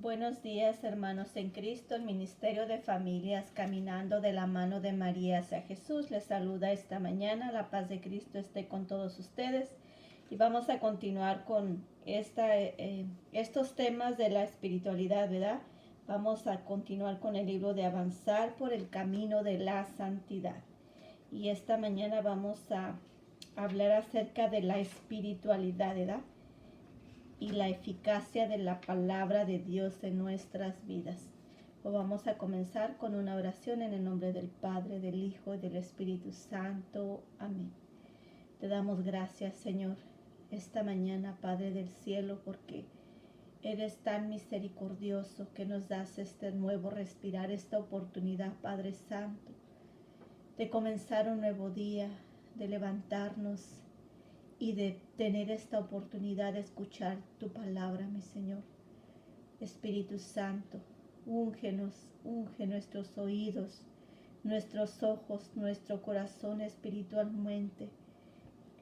Buenos días, hermanos en Cristo, el Ministerio de Familias Caminando de la mano de María hacia Jesús. Les saluda esta mañana. La paz de Cristo esté con todos ustedes. Y vamos a continuar con estos temas de la espiritualidad, ¿verdad? Vamos a continuar con el libro de Avanzar por el Camino de la Santidad. Y esta mañana vamos a hablar acerca de la espiritualidad, ¿verdad? Y la eficacia de la palabra de Dios en nuestras vidas. Vamos a comenzar con una oración en el nombre del Padre, del Hijo y del Espíritu Santo. Amén. Te damos gracias, Señor, esta mañana, Padre del cielo, porque eres tan misericordioso que nos das este nuevo respirar, esta oportunidad, Padre Santo, de comenzar un nuevo día, de levantarnos y de tener esta oportunidad de escuchar tu palabra, mi Señor. Espíritu Santo, úngenos, unge nuestros oídos, nuestros ojos, nuestro corazón espiritualmente,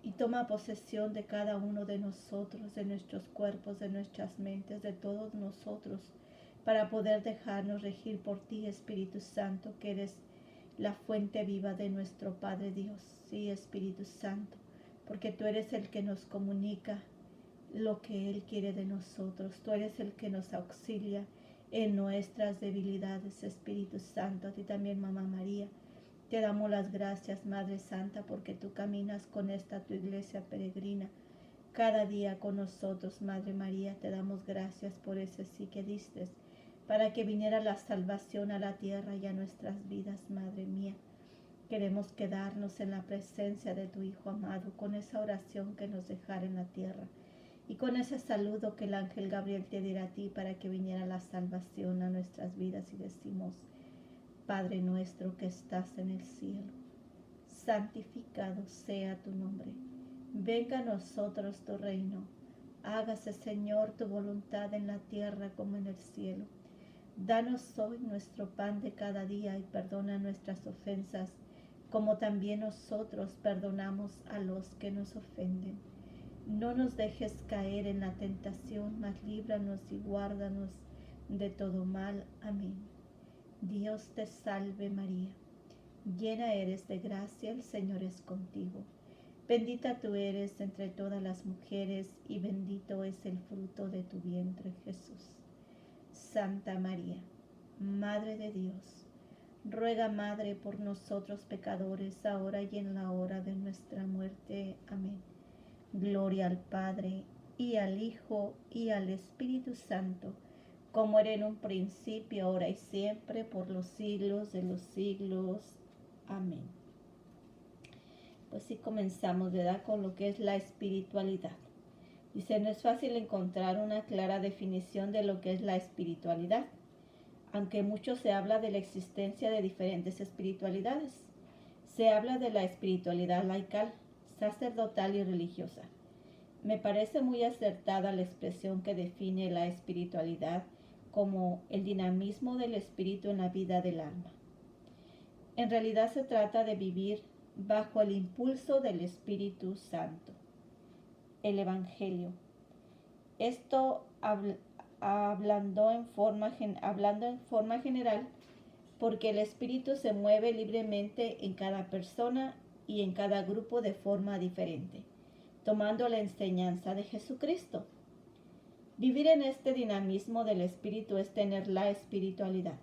y toma posesión de cada uno de nosotros, de nuestros cuerpos, de nuestras mentes, de todos nosotros, para poder dejarnos regir por ti, Espíritu Santo, que eres la fuente viva de nuestro Padre Dios. Sí, Espíritu Santo, porque tú eres el que nos comunica lo que Él quiere de nosotros. Tú eres el que nos auxilia en nuestras debilidades, Espíritu Santo. A ti también, Mamá María, te damos las gracias, Madre Santa, porque tú caminas con esta tu iglesia peregrina cada día con nosotros, Madre María. Te damos gracias por ese sí que diste, para que viniera la salvación a la tierra y a nuestras vidas, Madre mía. Queremos quedarnos en la presencia de tu Hijo amado, con esa oración que nos dejara en la tierra y con ese saludo que el ángel Gabriel te diera a ti para que viniera la salvación a nuestras vidas. Y decimos: Padre nuestro que estás en el cielo, santificado sea tu nombre. Venga a nosotros tu reino. Hágase, Señor, tu voluntad en la tierra como en el cielo. Danos hoy nuestro pan de cada día y perdona nuestras ofensas, como también nosotros perdonamos a los que nos ofenden. No nos dejes caer en la tentación, mas líbranos y guárdanos de todo mal. Amén. Dios te salve María, llena eres de gracia, el Señor es contigo. Bendita tú eres entre todas las mujeres, y bendito es el fruto de tu vientre, Jesús. Santa María, Madre de Dios, ruega, Madre, por nosotros pecadores, ahora y en la hora de nuestra muerte. Amén. Gloria al Padre, y al Hijo, y al Espíritu Santo, como era en un principio, ahora y siempre, por los siglos de los siglos. Amén. Pues sí, comenzamos, ¿verdad?, con lo que es la espiritualidad. Dice: no es fácil encontrar una clara definición de lo que es la espiritualidad, aunque mucho se habla de la existencia de diferentes espiritualidades. Se habla de la espiritualidad laical, sacerdotal y religiosa. Me parece muy acertada la expresión que define la espiritualidad como el dinamismo del espíritu en la vida del alma. En realidad se trata de vivir bajo el impulso del Espíritu Santo. El Evangelio. Esto hablando en forma general, porque el Espíritu se mueve libremente en cada persona y en cada grupo de forma diferente, tomando la enseñanza de Jesucristo. Vivir en este dinamismo del Espíritu es tener la espiritualidad.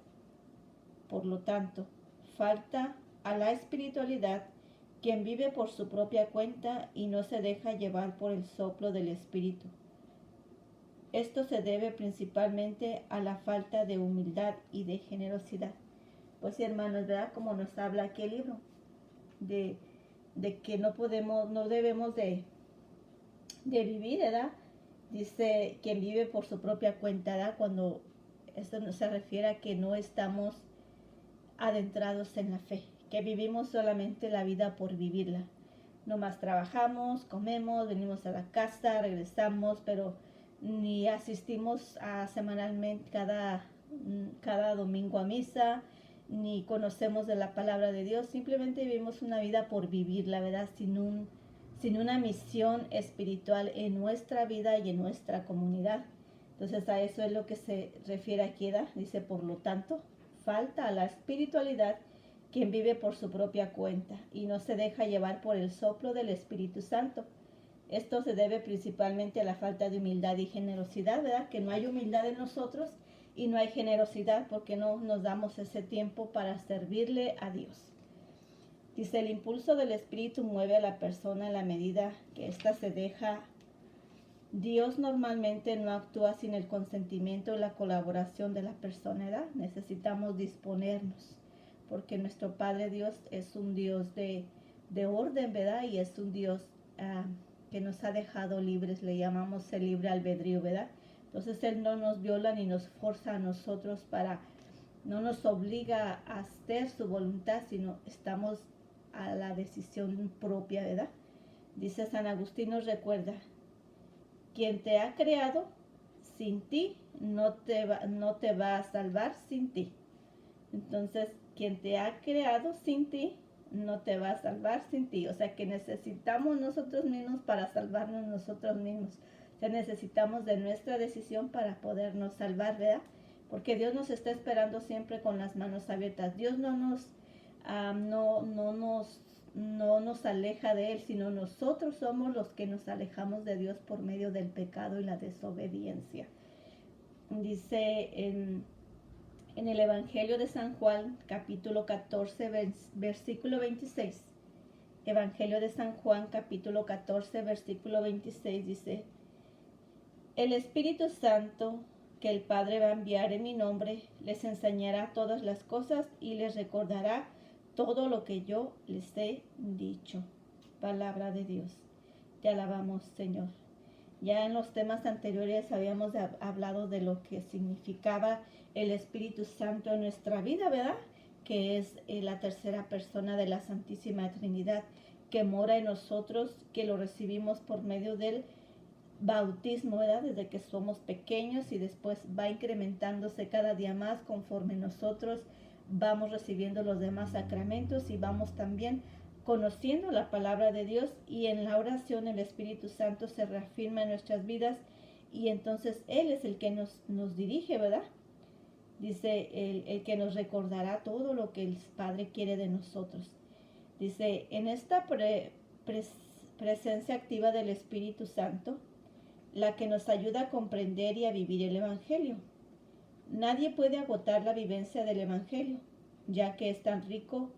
Por lo tanto, falta a la espiritualidad quien vive por su propia cuenta y no se deja llevar por el soplo del Espíritu. Esto se debe principalmente a la falta de humildad y de generosidad. Pues sí, hermanos, ¿verdad? Como nos habla aquí el libro, de que no debemos de vivir, ¿verdad? Dice: quien vive por su propia cuenta, ¿verdad? Cuando esto no se refiere a que no estamos adentrados en la fe, que vivimos solamente la vida por vivirla. Nomás trabajamos, comemos, venimos a la casa, regresamos, pero ni asistimos semanalmente cada domingo a misa, ni conocemos de la palabra de Dios. Simplemente vivimos una vida por vivir, la verdad, sin una misión espiritual en nuestra vida y en nuestra comunidad. Entonces a eso es lo que se refiere aquí, ¿da? Dice, por lo tanto, falta a la espiritualidad quien vive por su propia cuenta y no se deja llevar por el soplo del Espíritu Santo. Esto se debe principalmente a la falta de humildad y generosidad, ¿verdad? Que no hay humildad en nosotros y no hay generosidad porque no nos damos ese tiempo para servirle a Dios. Dice, el impulso del Espíritu mueve a la persona en la medida que ésta se deja. Dios normalmente no actúa sin el consentimiento y la colaboración de la persona, ¿verdad? Necesitamos disponernos, porque nuestro Padre Dios es un Dios de orden, ¿verdad? Y es un Dios que nos ha dejado libres, le llamamos el libre albedrío, ¿verdad? Entonces Él no nos viola ni nos forza a nosotros no nos obliga a hacer su voluntad, sino estamos a la decisión propia, ¿verdad? Dice San Agustín, nos recuerda, quien te ha creado sin ti no te va a salvar sin ti. Entonces, quien te ha creado sin ti no te va a salvar sin ti. O sea que necesitamos nosotros mismos para salvarnos nosotros mismos. O sea, necesitamos de nuestra decisión para podernos salvar, ¿verdad? Porque Dios nos está esperando siempre con las manos abiertas. Dios no nos aleja de Él, sino nosotros somos los que nos alejamos de Dios por medio del pecado y la desobediencia. Dice en el Evangelio de San Juan, capítulo 14, versículo 26. Evangelio de San Juan, capítulo 14, versículo 26 dice, el Espíritu Santo que el Padre va a enviar en mi nombre, les enseñará todas las cosas y les recordará todo lo que yo les he dicho. Palabra de Dios. Te alabamos, Señor. Ya en los temas anteriores habíamos hablado de lo que significaba el Espíritu Santo en nuestra vida, ¿verdad? Que es la tercera persona de la Santísima Trinidad, que mora en nosotros, que lo recibimos por medio del bautismo, ¿verdad? Desde que somos pequeños y después va incrementándose cada día más conforme nosotros vamos recibiendo los demás sacramentos y vamos también conociendo la palabra de Dios, y en la oración el Espíritu Santo se reafirma en nuestras vidas y entonces Él es el que nos dirige, ¿verdad? Dice el que nos recordará todo lo que el Padre quiere de nosotros. Dice, en esta presencia activa del Espíritu Santo, la que nos ayuda a comprender y a vivir el Evangelio. Nadie puede agotar la vivencia del Evangelio, ya que es tan rico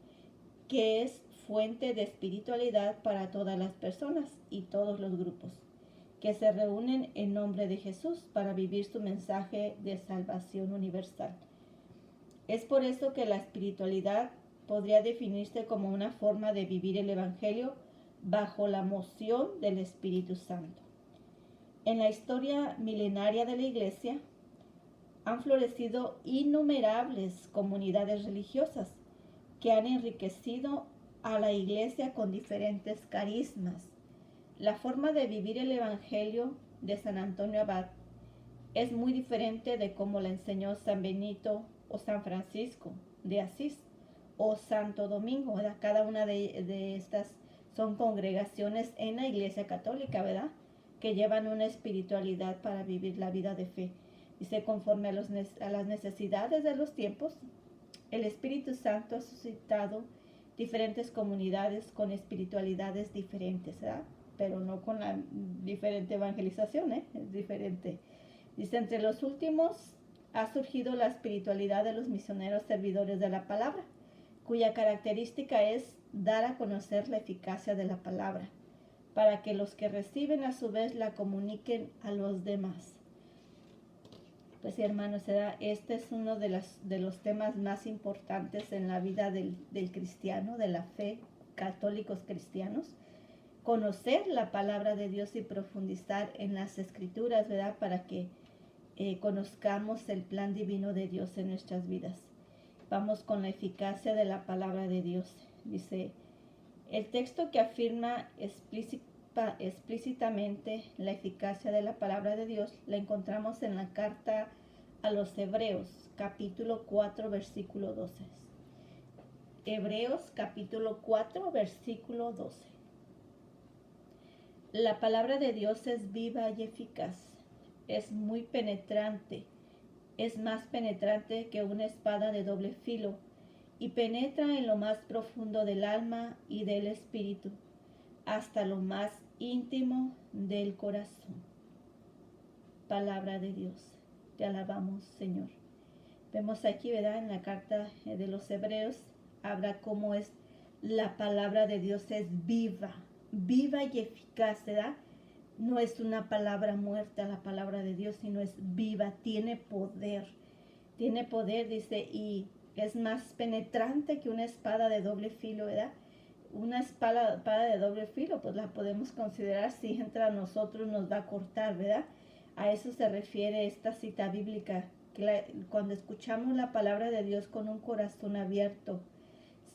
que es fuente de espiritualidad para todas las personas y todos los grupos que se reúnen en nombre de Jesús para vivir su mensaje de salvación universal. Es por eso que la espiritualidad podría definirse como una forma de vivir el Evangelio bajo la moción del Espíritu Santo. En la historia milenaria de la Iglesia han florecido innumerables comunidades religiosas que han enriquecido a la Iglesia con diferentes carismas. La forma de vivir el Evangelio de San Antonio Abad es muy diferente de cómo la enseñó San Benito o San Francisco de Asís o Santo Domingo, ¿verdad? Cada una de estas son congregaciones en la Iglesia Católica, ¿verdad?, que llevan una espiritualidad para vivir la vida de fe. Dice, conforme a las necesidades de los tiempos, el Espíritu Santo ha suscitado diferentes comunidades con espiritualidades diferentes, ¿verdad? Pero no con la diferente evangelización, es diferente. Dice, entre los últimos ha surgido la espiritualidad de los misioneros servidores de la palabra, cuya característica es dar a conocer la eficacia de la palabra, para que los que reciben a su vez la comuniquen a los demás. Pues sí, hermanos, este es uno de los temas más importantes en la vida del cristiano, de la fe, católicos cristianos. Conocer la palabra de Dios y profundizar en las escrituras, ¿verdad?, para que conozcamos el plan divino de Dios en nuestras vidas. Vamos con la eficacia de la palabra de Dios. Dice, el texto que afirma explícitamente la eficacia de la palabra de Dios la encontramos en la carta a los Hebreos, capítulo 4, versículo 12. Hebreos, capítulo 4, versículo 12. La palabra de Dios es viva y eficaz. es muy penetrante, es más penetrante que una espada de doble filo, y penetra en lo más profundo del alma y del espíritu, hasta lo más íntimo del corazón. Palabra de Dios, te alabamos, Señor. Vemos aquí, ¿verdad? En la carta de los Hebreos, habla cómo es la palabra de Dios, es viva, viva y eficaz, ¿verdad? No es una palabra muerta la palabra de Dios, sino es viva, tiene poder, dice, y es más penetrante que una espada de doble filo, ¿verdad? Una espada de doble filo, pues la podemos considerar si entra a nosotros nos va a cortar, ¿verdad? A eso se refiere esta cita bíblica, que cuando escuchamos la palabra de Dios con un corazón abierto,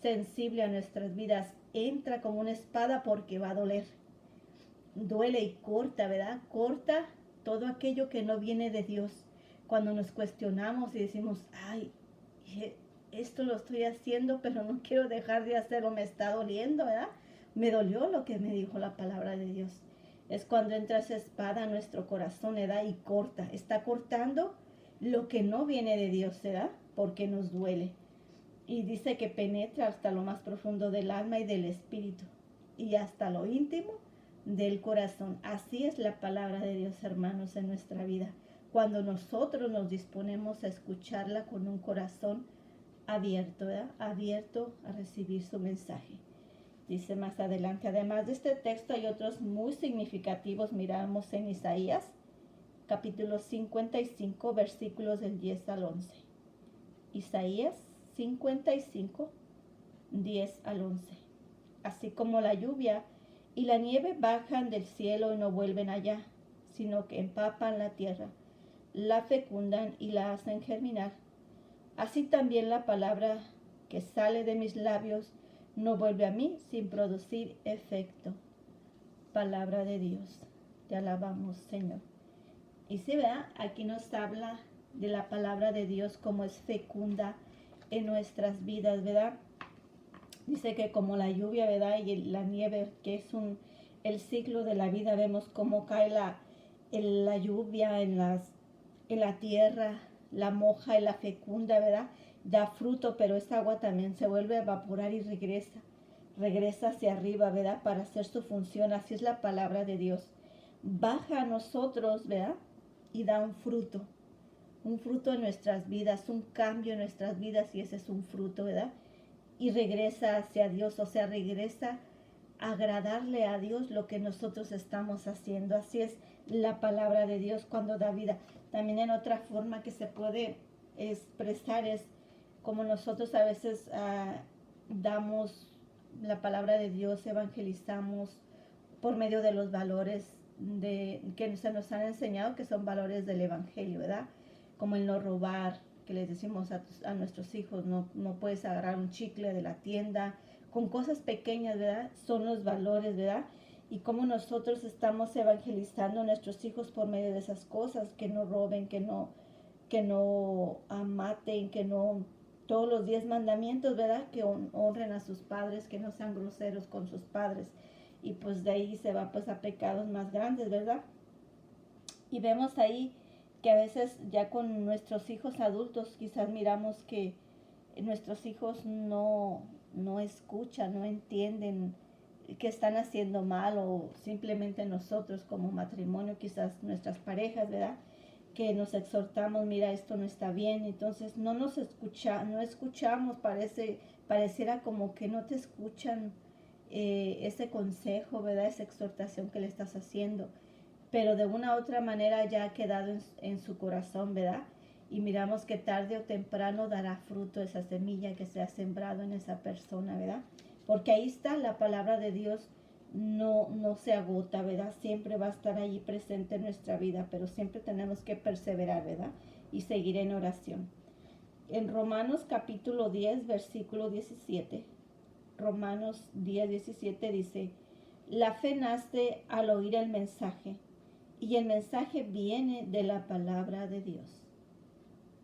sensible a nuestras vidas, entra como una espada porque va a doler. Duele y corta, ¿verdad? Corta todo aquello que no viene de Dios. Cuando nos cuestionamos y decimos, ay, esto lo estoy haciendo, pero no quiero dejar de hacerlo, me está doliendo, ¿verdad? Me dolió lo que me dijo la palabra de Dios. Es cuando entra esa espada a nuestro corazón, ¿verdad? Y corta, está cortando lo que no viene de Dios, ¿verdad? Porque nos duele. Y dice que penetra hasta lo más profundo del alma y del espíritu, y hasta lo íntimo del corazón. Así es la palabra de Dios, hermanos, en nuestra vida. Cuando nosotros nos disponemos a escucharla con un corazón abierto, ¿verdad? Abierto a recibir su mensaje. Dice más adelante, además de este texto hay otros muy significativos. Miramos en Isaías, capítulo 55, versículos del 10 al 11. Isaías 55, 10 al 11. Así como la lluvia y la nieve bajan del cielo y no vuelven allá, sino que empapan la tierra, la fecundan y la hacen germinar. Así también la palabra que sale de mis labios no vuelve a mí sin producir efecto. Palabra de Dios. Te alabamos, Señor. Y si vea, aquí nos habla de la palabra de Dios como es fecunda en nuestras vidas, ¿verdad? Dice que como la lluvia, ¿verdad? Y la nieve, que es el ciclo de la vida, vemos cómo cae la lluvia en la tierra, la moja y la fecunda, ¿verdad? Da fruto, pero esa agua también se vuelve a evaporar y regresa hacia arriba, ¿verdad? Para hacer su función. Así es la palabra de Dios. Baja a nosotros, ¿verdad? Y da un fruto en nuestras vidas, un cambio en nuestras vidas, y ese es un fruto, ¿verdad? Y regresa hacia Dios, o sea, regresa a agradarle a Dios lo que nosotros estamos haciendo. Así es la palabra de Dios cuando da vida. También en otra forma que se puede expresar es como nosotros a veces damos la palabra de Dios, evangelizamos por medio de los valores que se nos han enseñado, que son valores del evangelio, ¿verdad? Como el no robar, que les decimos a nuestros hijos, no puedes agarrar un chicle de la tienda, con cosas pequeñas, ¿verdad? Son los valores, ¿verdad? Y cómo nosotros estamos evangelizando a nuestros hijos por medio de esas cosas, que no roben, que no maten, que no, todos los 10 mandamientos, ¿verdad? Que honren a sus padres, que no sean groseros con sus padres. Y pues de ahí se va pues a pecados más grandes, ¿verdad? Y vemos ahí que a veces ya con nuestros hijos adultos quizás miramos que nuestros hijos no escuchan, no entienden que están haciendo mal, o simplemente nosotros como matrimonio, quizás nuestras parejas, ¿verdad? Que nos exhortamos, mira, esto no está bien, entonces no escuchamos, pareciera como que no te escuchan ese consejo, ¿verdad? Esa exhortación que le estás haciendo, pero de una u otra manera ya ha quedado en su corazón, ¿verdad? Y miramos que tarde o temprano dará fruto esa semilla que se ha sembrado en esa persona, ¿verdad? Porque ahí está la palabra de Dios, no se agota, ¿verdad? Siempre va a estar allí presente en nuestra vida, pero siempre tenemos que perseverar, ¿verdad? Y seguir en oración. En Romanos capítulo 10, versículo 17, Romanos 10, 17 dice, la fe nace al oír el mensaje, y el mensaje viene de la palabra de Dios.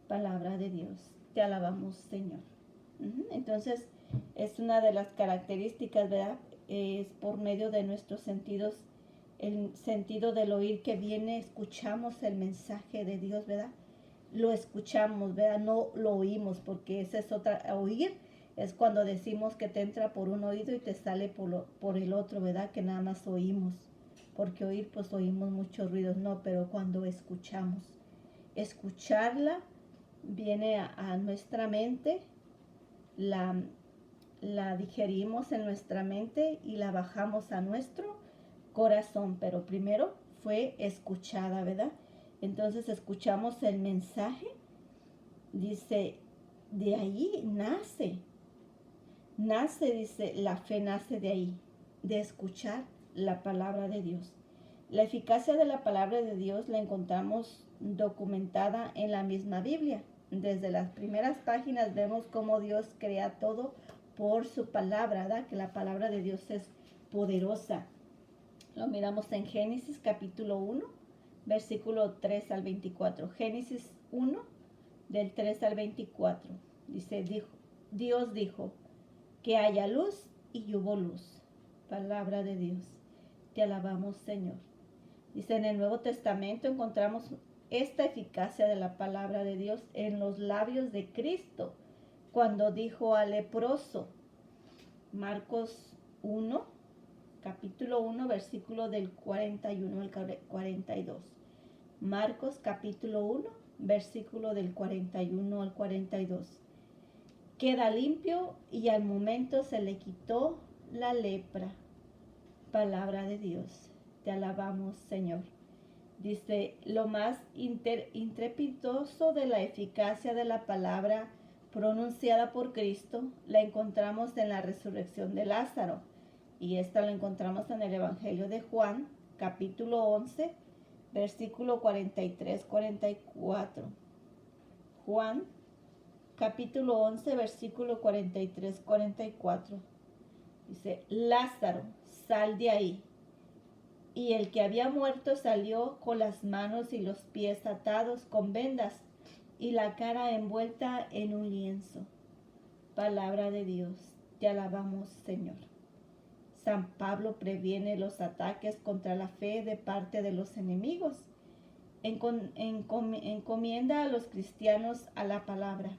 Palabra de Dios. Te alabamos, Señor. Entonces, es una de las características, ¿verdad? Es por medio de nuestros sentidos el sentido del oír que viene, escuchamos el mensaje de Dios, ¿verdad? Lo escuchamos, ¿verdad? No lo oímos, porque esa es otra, oír es cuando decimos que te entra por un oído y te sale por el otro, ¿verdad? Que nada más oímos, porque oír pues oímos muchos ruidos, no, pero cuando escucharla viene a nuestra mente, la digerimos en nuestra mente y la bajamos a nuestro corazón, pero primero fue escuchada, ¿verdad? Entonces escuchamos el mensaje, dice, de ahí dice, la fe nace de ahí, de escuchar la palabra de Dios. La eficacia de la palabra de Dios la encontramos documentada en la misma Biblia. Desde las primeras páginas vemos cómo Dios crea todo por su palabra, ¿verdad? Que la palabra de Dios es poderosa. Lo miramos en Génesis capítulo 1, versículo 3 al 24. Génesis 1, del 3 al 24. Dice, Dios dijo, que haya luz y hubo luz. Palabra de Dios. Te alabamos, Señor. Dice, en el Nuevo Testamento encontramos esta eficacia de la palabra de Dios en los labios de Cristo, cuando dijo al leproso, Marcos 1, capítulo 1, versículo del 41 al 42. Marcos capítulo 1, versículo del 41 al 42. Queda limpio y al momento se le quitó la lepra. Palabra de Dios. Te alabamos, Señor. Dice, lo más intrepidoso de la eficacia de la palabra pronunciada por Cristo la encontramos en la resurrección de Lázaro. Y esta la encontramos en el Evangelio de Juan, capítulo 11, versículo 43-44. Juan, capítulo 11, versículo 43-44. Dice, Lázaro, sal de ahí. Y el que había muerto salió con las manos y los pies atados con vendas y la cara envuelta en un lienzo. Palabra de Dios, te alabamos, Señor. San Pablo previene los ataques contra la fe de parte de los enemigos. Encomienda a los cristianos a la palabra,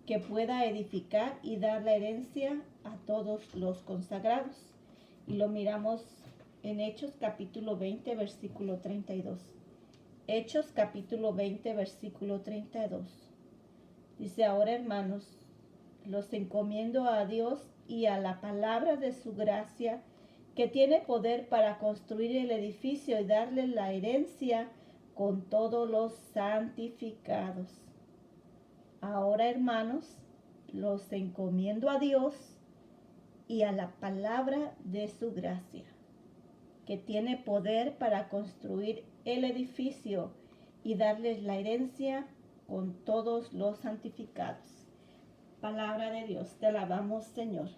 que pueda edificar y dar la herencia a todos los consagrados. Y lo miramos en Hechos capítulo 20, versículo 32. Hechos capítulo 20, versículo 32. Dice, ahora hermanos, los encomiendo a Dios y a la palabra de su gracia, que tiene poder para construir el edificio y darle la herencia con todos los santificados. Ahora, hermanos, los encomiendo a Dios y a la palabra de su gracia, que tiene poder para construir el edificio y darles la herencia con todos los santificados. Palabra de Dios, te alabamos, Señor.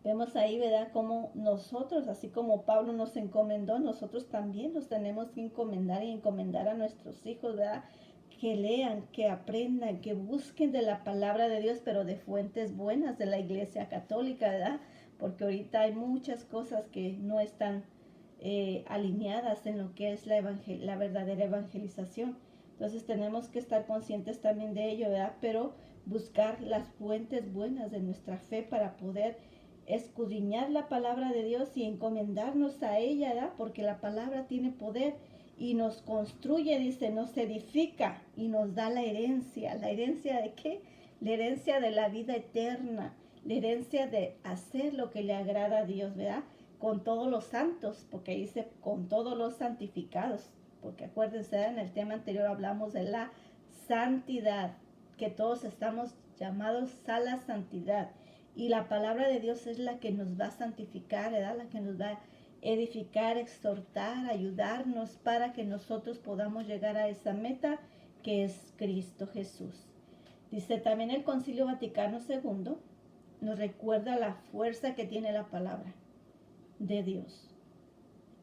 Vemos ahí, ¿verdad?, cómo nosotros, así como Pablo nos encomendó, nosotros también nos tenemos que encomendar y encomendar a nuestros hijos, ¿verdad?, que lean, que aprendan, que busquen de la palabra de Dios, pero de fuentes buenas de la Iglesia Católica, ¿verdad? Porque ahorita hay muchas cosas que no están alineadas en lo que es la verdadera evangelización. Entonces tenemos que estar conscientes también de ello, ¿verdad? Pero buscar las fuentes buenas de nuestra fe para poder escudriñar la palabra de Dios y encomendarnos a ella, ¿verdad? Porque la palabra tiene poder y nos construye, dice, nos edifica y nos da la herencia. ¿La herencia de qué? La herencia de la vida eterna, la herencia de hacer lo que le agrada a Dios, ¿verdad? Con todos los santos, porque dice con todos los santificados, porque acuérdense, ¿verdad?, en el tema anterior hablamos de la santidad, que todos estamos llamados a la santidad. Y la palabra de Dios es la que nos va a santificar, ¿verdad?, la que nos va a edificar, exhortar, ayudarnos para que nosotros podamos llegar a esa meta que es Cristo Jesús. Dice también el Concilio Vaticano II nos recuerda la fuerza que tiene la palabra de Dios.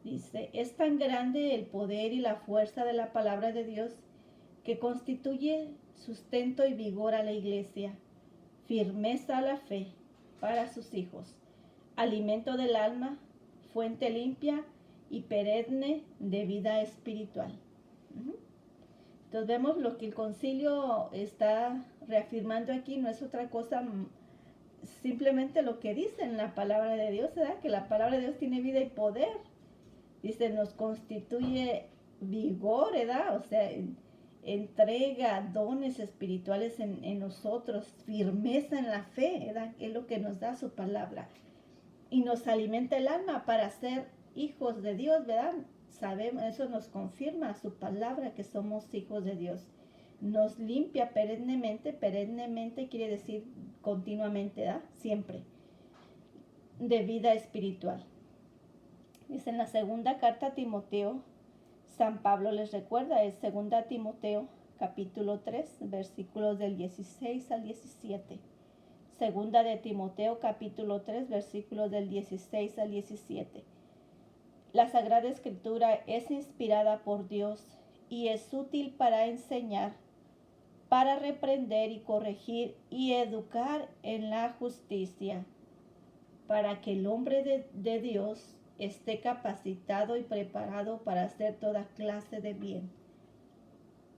Dice, es tan grande el poder y la fuerza de la palabra de Dios que constituye sustento y vigor a la Iglesia, firmeza a la fe para sus hijos, alimento del alma, fuente limpia y perenne de vida espiritual. Entonces vemos lo que el concilio está reafirmando aquí, no es otra cosa, simplemente lo que dice en la palabra de Dios, ¿verdad? Que la palabra de Dios tiene vida y poder. Dice, nos constituye vigor, ¿verdad? O sea, entrega dones espirituales en nosotros, firmeza en la fe, ¿verdad? Es lo que nos da su palabra. Y nos alimenta el alma para ser hijos de Dios, ¿verdad? Sabemos, eso nos confirma su palabra que somos hijos de Dios. Nos limpia perennemente quiere decir continuamente, ¿verdad? Siempre, de vida espiritual. Dice en la segunda carta a Timoteo, San Pablo les recuerda, es 2 Timoteo capítulo 3, versículos del 16 al 17. Segunda de Timoteo capítulo 3, versículos del 16 al 17. La Sagrada Escritura es inspirada por Dios y es útil para enseñar, para reprender y corregir y educar en la justicia, para que el hombre de Dios esté capacitado y preparado para hacer toda clase de bien.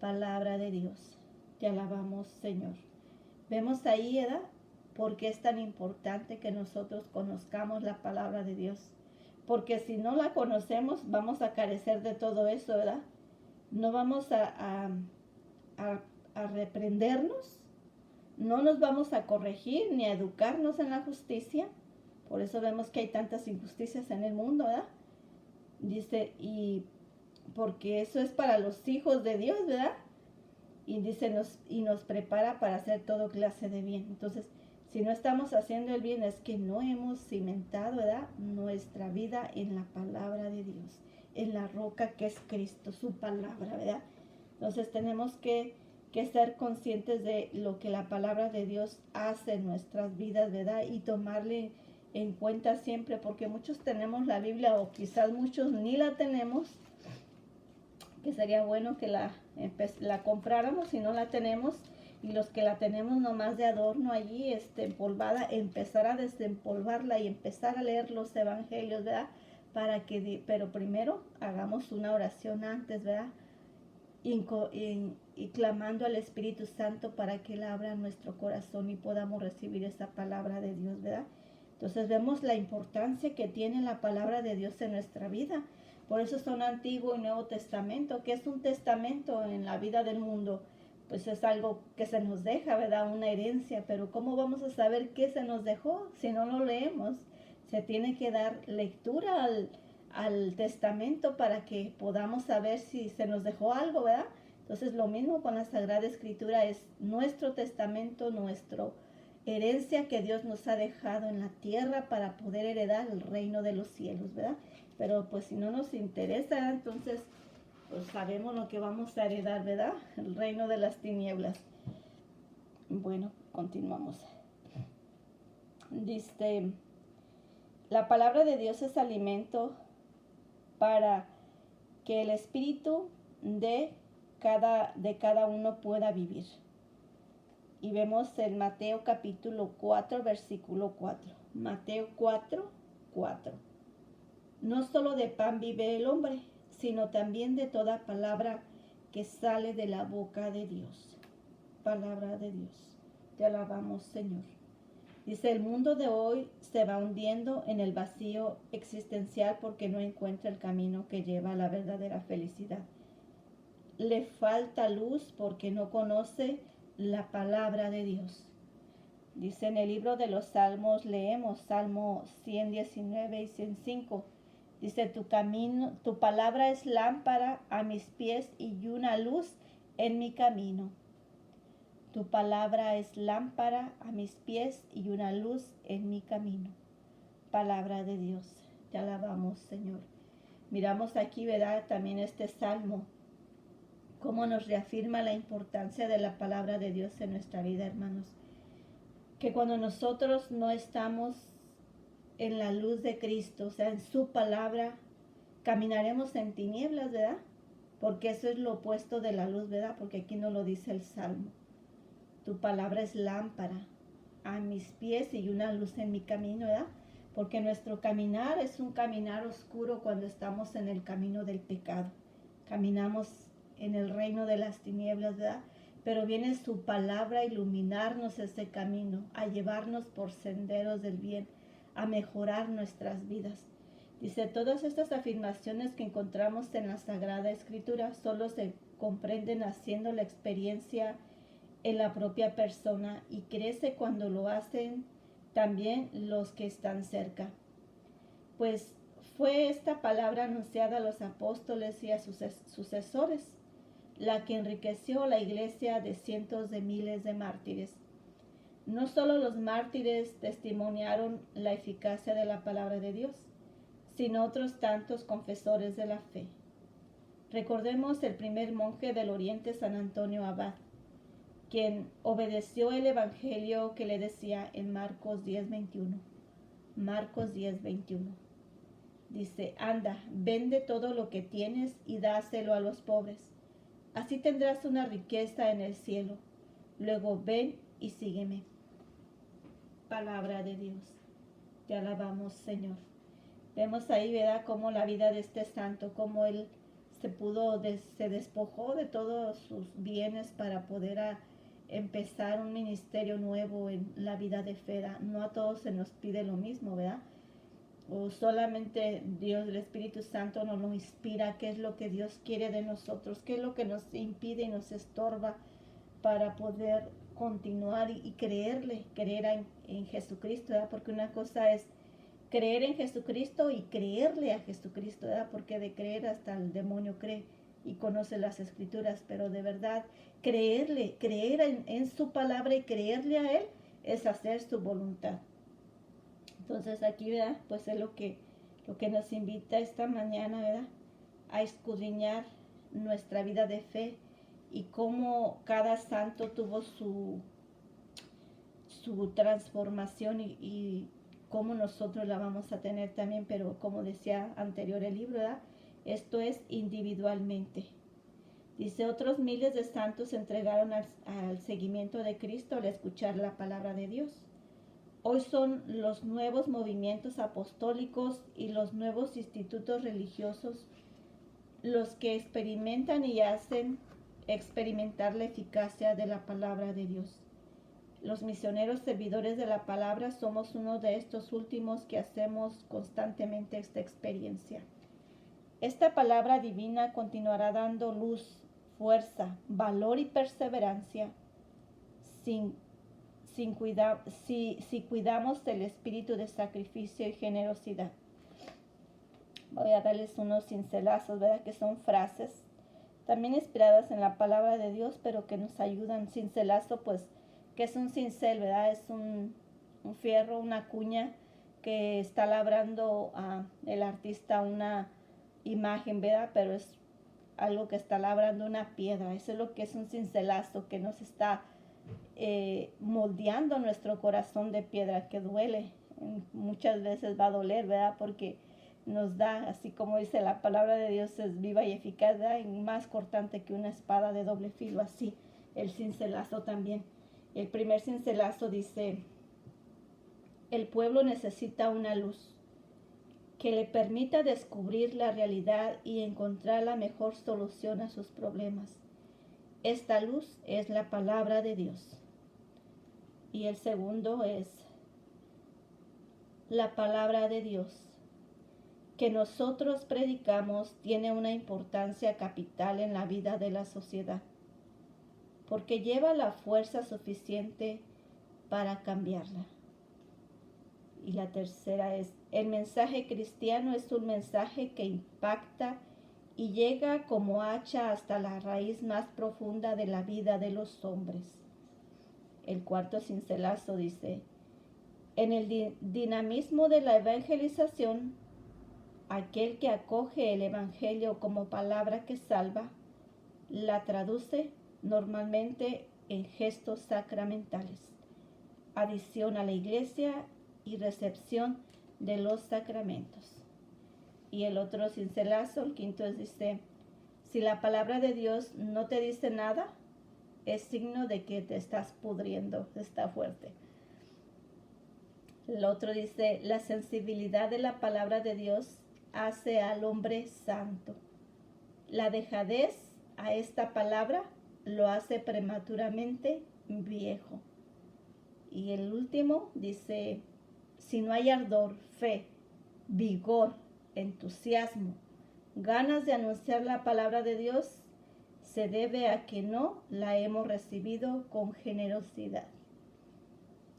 Palabra de Dios. Te alabamos, Señor. Vemos ahí, ¿verdad? ¿Por qué es tan importante que nosotros conozcamos la palabra de Dios? Porque si no la conocemos, vamos a carecer de todo eso, ¿verdad? No vamos a reprendernos, no nos vamos a corregir ni a educarnos en la justicia. Por eso vemos que hay tantas injusticias en el mundo, ¿verdad? Dice, y porque eso es para los hijos de Dios, ¿verdad? Y dice, nos prepara para hacer toda clase de bien. Entonces, si no estamos haciendo el bien, es que no hemos cimentado, ¿verdad?, nuestra vida en la palabra de Dios, en la roca que es Cristo, su palabra, ¿verdad? Entonces, tenemos que ser conscientes de lo que la palabra de Dios hace en nuestras vidas, ¿verdad? Y tomarle en cuenta siempre, porque muchos tenemos la Biblia o quizás muchos ni la tenemos, que sería bueno que la compráramos si no la tenemos, y los que la tenemos nomás de adorno allí, empolvada, empezar a desempolvarla y empezar a leer los evangelios, ¿verdad? Pero primero hagamos una oración antes, ¿verdad? Y clamando al Espíritu Santo para que Él abra nuestro corazón y podamos recibir esa palabra de Dios, ¿verdad? Entonces vemos la importancia que tiene la palabra de Dios en nuestra vida. Por eso son Antiguo y Nuevo Testamento. ¿Qué es un testamento en la vida del mundo? Pues es algo que se nos deja, ¿verdad? Una herencia. Pero ¿cómo vamos a saber qué se nos dejó si no lo leemos? Se tiene que dar lectura al testamento para que podamos saber si se nos dejó algo, ¿verdad? Entonces lo mismo con la Sagrada Escritura, es nuestro testamento, nuestra herencia que Dios nos ha dejado en la tierra para poder heredar el reino de los cielos, ¿verdad? Pero pues si no nos interesa, entonces pues sabemos lo que vamos a heredar, ¿verdad? El reino de las tinieblas. Bueno, continuamos. Dice, la palabra de Dios es alimento para que el espíritu de cada uno pueda vivir. Y vemos en Mateo capítulo 4, versículo 4. Mateo 4, 4. No solo de pan vive el hombre, sino también de toda palabra que sale de la boca de Dios. Palabra de Dios. Te alabamos, Señor. Dice, el mundo de hoy se va hundiendo en el vacío existencial porque no encuentra el camino que lleva a la verdadera felicidad. Le falta luz porque no conoce la palabra de Dios. Dice en el libro de los Salmos, leemos Salmo 119 y 105. Dice, tu palabra es lámpara a mis pies y una luz en mi camino. Tu palabra es lámpara a mis pies y una luz en mi camino. Palabra de Dios. Te alabamos, Señor. Miramos aquí, ¿verdad?, también este salmo, cómo nos reafirma la importancia de la palabra de Dios en nuestra vida, hermanos. Que cuando nosotros no estamos en la luz de Cristo, o sea, en su palabra, caminaremos en tinieblas, ¿verdad? Porque eso es lo opuesto de la luz, ¿verdad? Porque aquí no lo dice el salmo. Tu palabra es lámpara a mis pies y una luz en mi camino, ¿verdad? porque nuestro caminar es un caminar oscuro cuando estamos en el camino del pecado. Caminamos en el reino de las tinieblas, ¿verdad? Pero viene su palabra a iluminarnos ese camino, a llevarnos por senderos del bien, a mejorar nuestras vidas. Dice, todas estas afirmaciones que encontramos en la Sagrada Escritura solo se comprenden haciendo la experiencia en la propia persona y crece cuando lo hacen también los que están cerca. Pues fue esta palabra anunciada a los apóstoles y a sus sucesores la que enriqueció la iglesia de cientos de miles de mártires. No solo los mártires testimoniaron la eficacia de la palabra de Dios, sino otros tantos confesores de la fe. Recordemos el primer monje del Oriente, San Antonio Abad, quien obedeció el evangelio que le decía en Marcos 10:21. Marcos 10:21. Dice, anda, vende todo lo que tienes y dáselo a los pobres. Así tendrás una riqueza en el cielo. Luego ven y sígueme. Palabra de Dios. Te alabamos, Señor. Vemos ahí, ¿verdad?, cómo la vida de este santo, cómo él se despojó de todos sus bienes para poder empezar un ministerio nuevo en la vida de fe. No a todos se nos pide lo mismo, ¿verdad? O solamente Dios, el Espíritu Santo, nos lo inspira, qué es lo que Dios quiere de nosotros, qué es lo que nos impide y nos estorba para poder continuar y creer en Jesucristo, ¿verdad? Porque una cosa es creer en Jesucristo y creerle a Jesucristo, ¿verdad? Porque de creer hasta el demonio cree y conoce las Escrituras, pero de verdad creer en su palabra y creerle a Él es hacer su voluntad. Entonces aquí, ¿verdad?, pues es lo que nos invita esta mañana, ¿verdad?, a escudriñar nuestra vida de fe y cómo cada santo tuvo su transformación y cómo nosotros la vamos a tener también, pero como decía anterior el libro, ¿verdad?, esto es individualmente. Dice, otros miles de santos se entregaron al seguimiento de Cristo al escuchar la palabra de Dios. Hoy son los nuevos movimientos apostólicos y los nuevos institutos religiosos los que experimentan y hacen experimentar la eficacia de la palabra de Dios. Los misioneros servidores de la palabra somos uno de estos últimos que hacemos constantemente esta experiencia. Esta palabra divina continuará dando luz, fuerza, valor y perseverancia si cuidamos del espíritu de sacrificio y generosidad. Voy a darles unos cincelazos, ¿verdad?, que son frases también inspiradas en la palabra de Dios, pero que nos ayudan. Cincelazo, pues, que es un cincel, ¿verdad? Es un fierro, una cuña que está labrando el artista una imagen, ¿verdad? Pero es algo que está labrando una piedra. Eso es lo que es un cincelazo, que nos está moldeando nuestro corazón de piedra, que duele. Muchas veces va a doler, ¿verdad? Porque nos da, así como dice la palabra de Dios, es viva y eficaz, ¿verdad?, y más cortante que una espada de doble filo. Así el cincelazo también. El primer cincelazo dice, el pueblo necesita una luz que le permita descubrir la realidad y encontrar la mejor solución a sus problemas. Esta luz es la palabra de Dios. Y el segundo es la palabra de Dios que nosotros predicamos tiene una importancia capital en la vida de la sociedad, porque lleva la fuerza suficiente para cambiarla. Y la tercera es, el mensaje cristiano es un mensaje que impacta y llega como hacha hasta la raíz más profunda de la vida de los hombres. El cuarto cincelazo dice, en el dinamismo de la evangelización, aquel que acoge el evangelio como palabra que salva, la traduce normalmente en gestos sacramentales, adición a la iglesia y recepción de los sacramentos. Y el otro cincelazo, el quinto, dice, si la palabra de Dios no te dice nada, es signo de que te estás pudriendo, está fuerte. El otro dice, la sensibilidad de la palabra de Dios hace al hombre santo. La dejadez a esta palabra lo hace prematuramente viejo. Y el último dice, si no hay ardor, fe, vigor, entusiasmo, ganas de anunciar la palabra de Dios, se debe a que no la hemos recibido con generosidad.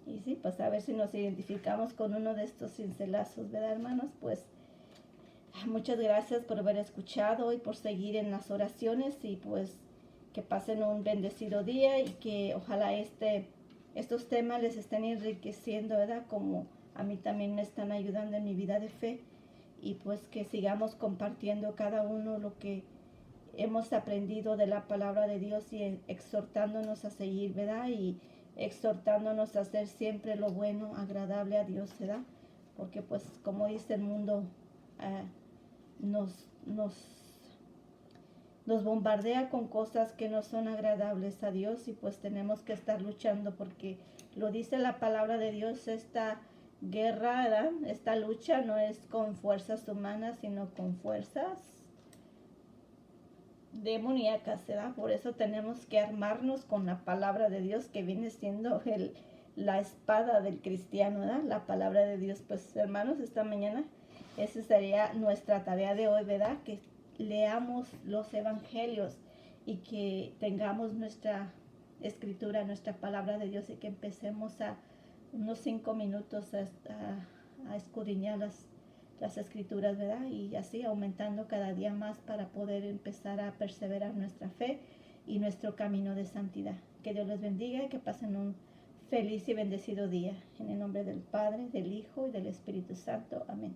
Y sí, pues a ver si nos identificamos con uno de estos cincelazos, ¿verdad, hermanos? Pues muchas gracias por haber escuchado y por seguir en las oraciones, y pues que pasen un bendecido día y que ojalá estos temas les estén enriqueciendo, ¿verdad? Como a mí también me están ayudando en mi vida de fe, y pues que sigamos compartiendo cada uno lo que hemos aprendido de la palabra de Dios y exhortándonos a seguir, ¿verdad? Y exhortándonos a hacer siempre lo bueno, agradable a Dios, ¿verdad? Porque pues como dice el mundo, nos bombardea con cosas que no son agradables a Dios, y pues tenemos que estar luchando, porque lo dice la palabra de Dios, esta guerra, ¿verdad? Esta lucha no es con fuerzas humanas, sino con fuerzas demoníacas, ¿verdad? Por eso tenemos que armarnos con la palabra de Dios, que viene siendo la espada del cristiano, ¿verdad? La palabra de Dios. Pues hermanos, esta mañana esa sería nuestra tarea de hoy, ¿verdad? Que leamos los evangelios y que tengamos nuestra escritura, nuestra palabra de Dios, y que empecemos a unos 5 minutos a escudriñar las escrituras, ¿verdad? Y así aumentando cada día más para poder empezar a perseverar nuestra fe y nuestro camino de santidad. Que Dios les bendiga y que pasen un feliz y bendecido día. En el nombre del Padre, del Hijo y del Espíritu Santo. Amén.